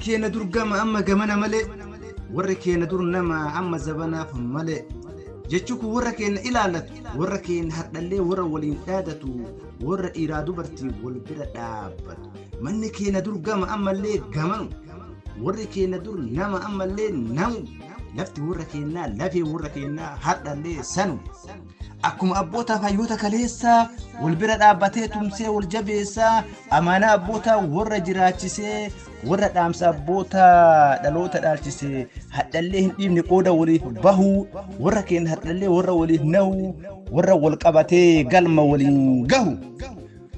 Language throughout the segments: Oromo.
كينا دور قام أما قمنا ملئ وركينا دور نما أما زبنا فملئ جتشوك وركينا إلالت وركينا حتى اللي ورا والإنتادتو ورا إرادو برتي والبرا دابت من كينا دور قام أما اللي قمن وركينا دور نما أما اللي نم لفتي وركينا لفي وركينا حتى اللي سنو أكم أبوتا فايوتا كاليسا والبرا دابتي تمسي والجبيسا أمانا أبوتا ورا جراتشيسي ورا دامس أبوتا دلوتا دالشيسي حتى اللي هنبني قودا وليه بهو ورا كين حتى اللي ورا وليه نو ورا والقباتي قلما وليه قهو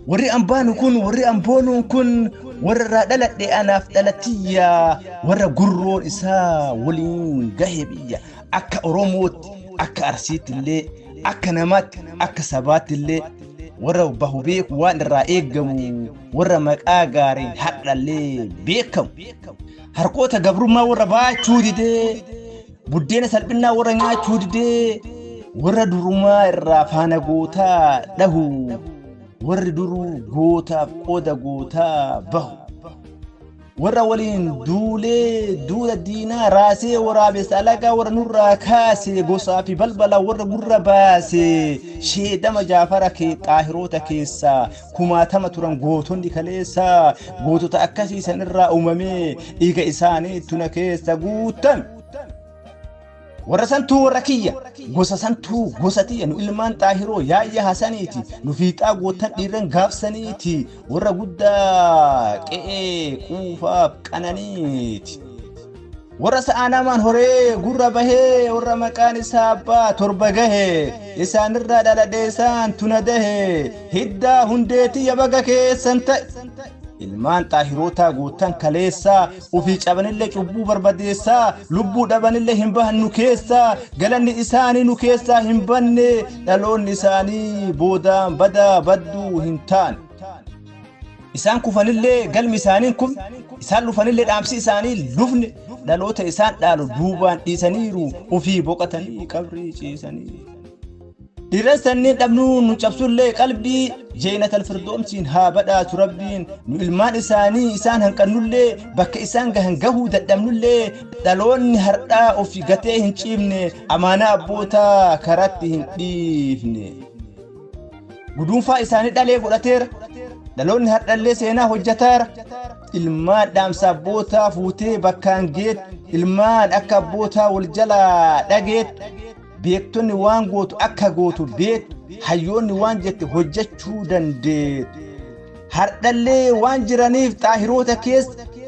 وري أمبانو كن وري أمبونو كن ورا دلت دي أنا فتلتيا ورا قرون إسا وليه قهبية أكا أروموت أكا أرسيت اللي أكا نمات أكا سبات اللي ورا بهو بيك وان رائقم ورا مكاقارين حقا اللي بيكم هرقوتا قبرو ما ورا باي تودي دي بدينا سلبنا ورا ناي تودي دي ورا دروما الرافانا قوتا لهو ورا درو قوتا قودا قوتا بهو ورا ولين دولة دينا راسي ورا بسالك ورا نورا كاسي قصا في بلبلا ورا قرى باسي شي دم جافرك قاهروتا كيسا كما تمتران قوتون دي كاليسا قوتو تأكسي سنرى أمامي إيقا إساني تنكيسا قوتن ورا سنتو ركية قصا سنتو قصتي نو إلمان طاهرو يا حسنيتي نو فيتا قوتن ديرن غاف سنيتي ورا قدا قوفاب قنانيتي ورا سانا من هوري قرى بهي ورا مكان سابا تربغه إسان الرادة لديسان تنده هدا هنديتي يبغا كيسانتا ilmaan xaahiroota gootan kaleessa ofii cabanillee cubbuu barbadeessa lubbuu dhabanillee hin bahannu keessa galanni isaanii nu keessa hin banne dhaloonni isaanii boodaan badduu hin taane isaan kufanillee galmi isaaniin kun isaan lufanillee dhaamsi isaanii lufne dhaloota isaan dhaalu duubaan dhiisaniiru ofii boqotanii qabrii ciisanii درسني دبنو نجبسولي قلبي جينة الفردومسين ها بدأ تربين نو إلمان إساني إسان هنكنولي بك إسان هنقهو ددمنولي دلون هرقا وفي قتيه هنشيبني أمانا أبوتا كراتي هنقيفني قدوم فا إساني دالي قلتير دلون هرقا اللي سينا هجتار إلمان دام سابوتا فوتي بكان جيت إلمان أكا بوتا والجلا داقيت بيكتوني وان قوتو أكا قوتو بيت حيوني وان جت هجتشو دنديت هردالي وان جرانيف طاهروتا كيس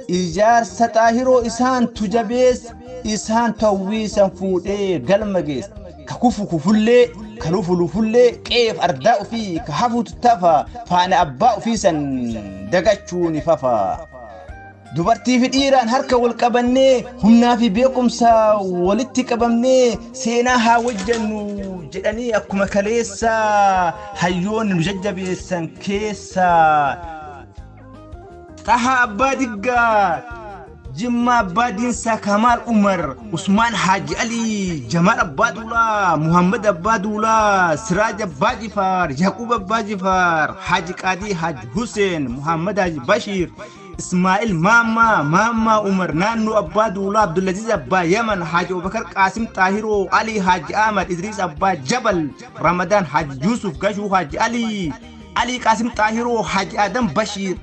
إيجار ستاهرو إسان تجابيس إسان تويسان فودي قلمجيس ككوفو كفولي كلوفو لوفولي كيف أرداء فيه كحفو تتافا فانا أباء فيسان دقاتشوني فافا dubartii fi dhiiraan harka wal qabannee humnaa fi beekumsa walitti qabamnee seenaa haa wajjannu jedhanii akkuma kaleessa hayyoonni nu jajjabeessan keessa Taha Abbaa Diggaa Jimma Abbaa Diinsaa Kamaal Umar Usmaan Haaji Ali Jamaal Abbaa Duulaa Muhammad Abbaa Duulaa Siraaj Abbaa Jifaar Yaquub Abbaa Jifaar Haaji Qaadii Haaji Huseen Muhammad Haaji Bashiir إسماعيل ماما عمر نانو أبا دولا عبد العزيز أبا يمن حاج أبو بكر قاسم طاهرو علي حاج أحمد إدريس أبا جبل رمضان حاج يوسف قشو حاج علي قاسم طاهرو حاج آدم بشير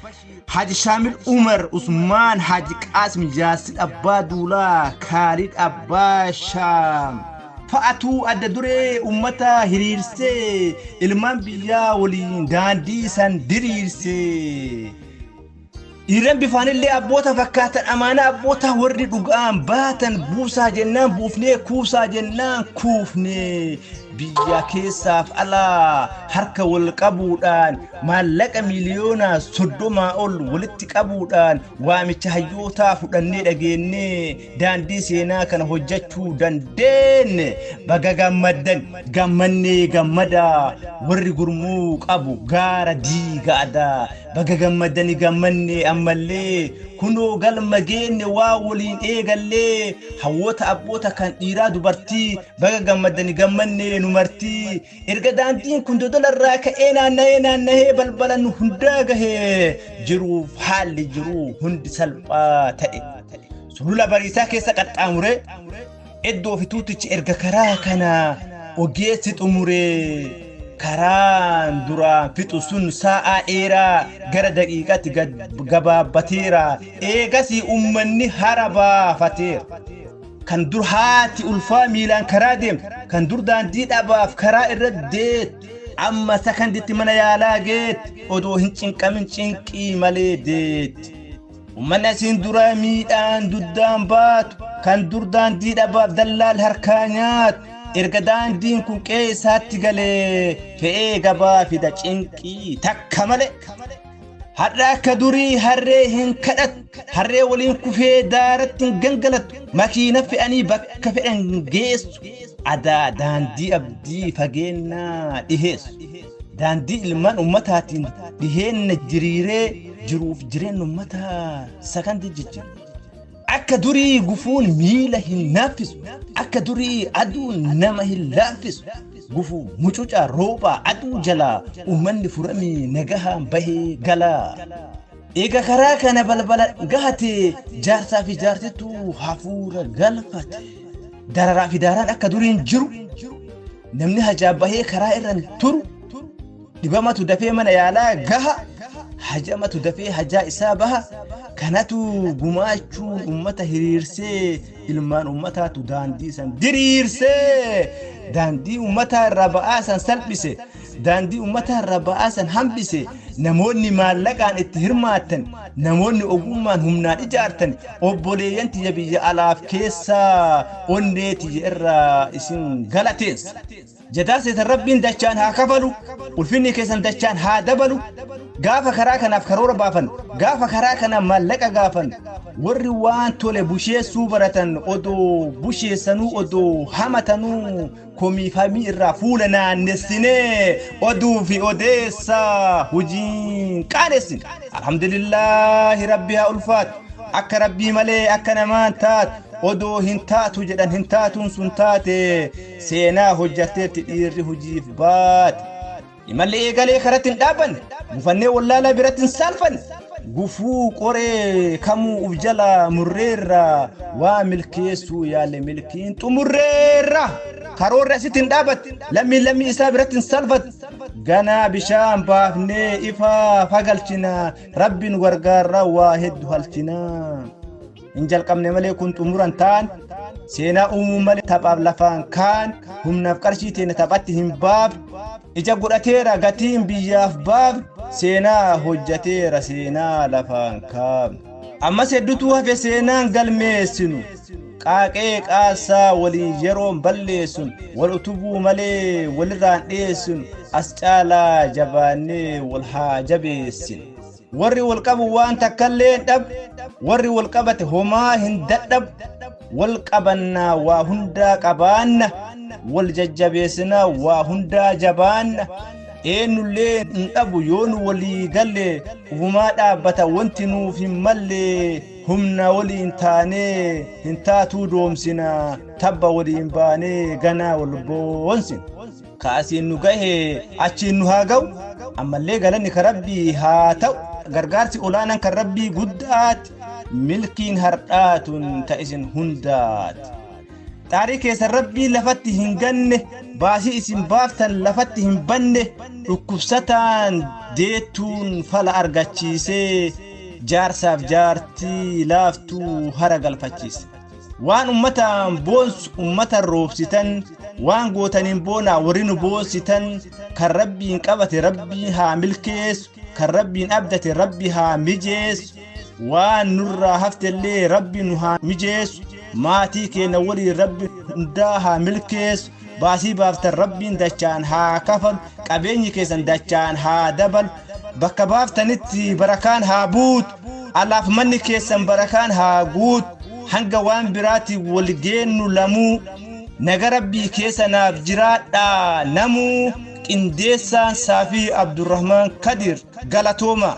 حاج شامل عمر عثمان حاج قاسم جاسد أبا دولا خالد أبا شام فأتو أددوري أمتا هريرسي إلمان بيا ولين داندي سان دريرسي إيران بفانيلي أبوتا فكاتن أمانا أبوتا وردي دوغان باتن بوسا جنان بوفني كوسا جنان كوفني بيا كيساف على حركة والقبودان مالك مليونا صدوما أول ولتك أبودان وامي تهيوتا فدني دغيني دان دي سينا كان هجتو دان دين بغا غمدن غمدا وري غرموك أبو غارة دي غادا بغا غمدني أمالي كنو غلمجين واولين إيغالي حووتا أبوتا كان إيرادو برتي بغا غمدني نمرتي إرغا دانتين كنتو دلراكا إينا نهي بلبلا نهنداغا جرو فحال جرو هند سلبا تأي sulula bariisaa keessa qaxxaamuree iddoo fituutichi erga karaa kana ogeessi xumuree karaan duraan fixu sun sa'a dheeraa gara daqiiqaatti gabaabbateera eegasii ummanni hara baafateera kan dur haati ulfaa miilaan karaa deemtu kan dur daandii dhabaaf karaa irra deet amma sakanditti mana yaalaa geet odoo hin cinqamin cinqii malee deet ummanni asiin dura miidhaan duddaan baatu kan dur daandii dhabaaf dallaal harkaa nyaatu erga daandiin kun qeessaatti galee fe'ee gabaa fida cinqii takka malee har'a akka durii harree hin kadhatu harree waliin kufee daaratti hin gangalatu makiina fe'anii bakka fedhan geessu adaa daandii abdii fageennaa dhiheessu daandii ilmaan ummataatiin dhiheenna jiriiree jiruuf jireenya ummataa sakandii jijjiiru akka durii gufuun miila hin naaffisu akka durii aduun nama hin laaffisu gufuu mucuca rooba aduu jalaa ummanni furamii nagahaan bahee galaa eega karaa kana balbala gahate jaarsaa fi jaartitu hafuura galfate dararaa fi daaraan akka duriin jiru namni hajaa bahee karaa irran turu dhibamatu dafee mana yaalaa gaha hajamatu dafee hajaa isaa baha kanatu gumaachuun ummata hiriirsee ilmaan ummataatu daandii san diriirsee daandii ummataa irraa ba'aa san salphise daandii ummataa irraa ba'aa san hambise namoonni maallaqaan itti hirmaatan namoonni ogummaan humnaan ijaartan obboleeyyan tiyya biyya alaaf keessaa onnee tiyya irraa isin galateessa jadaaseetan rabbiin dachaan haa kafalu ulfinni keessan dachaan haa dabalu gaafa karaa kanaaf karoora baafan gaafa karaa kana maallaqa gaafan warri waan tole busheessuu baratan odoo busheessanuu odoo hamatanuu komii famii irraa fuula naannessinee oduu fi odeessaa hujiin qaanessin alhamdulillahi rabbi haa ulfaatu akka rabbii malee akka namaan taatu odoo hin taatu jedhan hin taatuun sun taate seenaa hojjateetti dhiirri hujiif baate imallee eegalee karatti hin dhaabanne gufannee wallaalaa biratti hin saalfanne gufuu qoree kamuu uf jala murreerra waa milkeessuu yaale milkiin xumurreerra karoorri asitti hin dhaabatte lammii isaa biratti hin salphatu ganaa bishaan baafnee ifaa fagalchina rabbiin gargaarra waa hedduu halchinaa hin jalqabne malee kun xumuran ta'an seenaa uumuu malee taphaaf lafaan kaan humnaaf qarshii teenya taphatti hin baaf ija godhateera gatiin biyyaaf baaf seenaa hojjateera seenaa lafaan kaan ammas hedduutu hafe seenaan galmeessinu qaaqee qaasaa waliin yeroon balleessun wal utubuu malee walirraan dhiyeessinu as caalaa jabaannee wal haa jabeessin warri wal qabu waan takkallee dhab warri wal qabate homaa hin dadhab wal qabannaa waa hundaa qabaanna wal jajjabeessinaa waa hundaa jabaanna eenyullee hin dhabu yoonu walii galle ufumaa dhaabbata wanti nuuf hin malle humna waliin taanee hin taatuu doomsina tabba waliin baanee ganaa wal boonsin kaasiin nu gahe achiin nu haa ga'u ammallee galanni ka rabbii haa ta'u gargaarsi olaanaan kan rabbii guddaati milkiin hardhaatun ta'isin hundaati xaarii keessan rabbii lafatti hin ganne baasii isin baaftan lafatti hin banne dhukkubsataan deettuun fala argachiisee jaarsaaf jaartii laaftuu hara galfachiise waan ummataan boonsu ummatan roobsitan waan gootaniin boonaa warri nu boonsitan kan rabbiin qabate rabbii haa milkeessu kan rabbiin abdate rabbi haa mijeessu waan nurraa haftellee rabbi nu haa mijeessu maatii keenya waliin rabbi hundaa haa milkeessu baasii baaftan rabbiin dachaan haa kafalu qabeenyi keessan dachaan haa dabalu bakka baaftanitti barakaan haa buutu alaaf manni keessan barakaan haa guutu hanga waan biraati wal geennu lamuu naga rabbii keessanaaf jiraadhaa namuu qindeessaan saafii abdurrahmaan kadir galatooma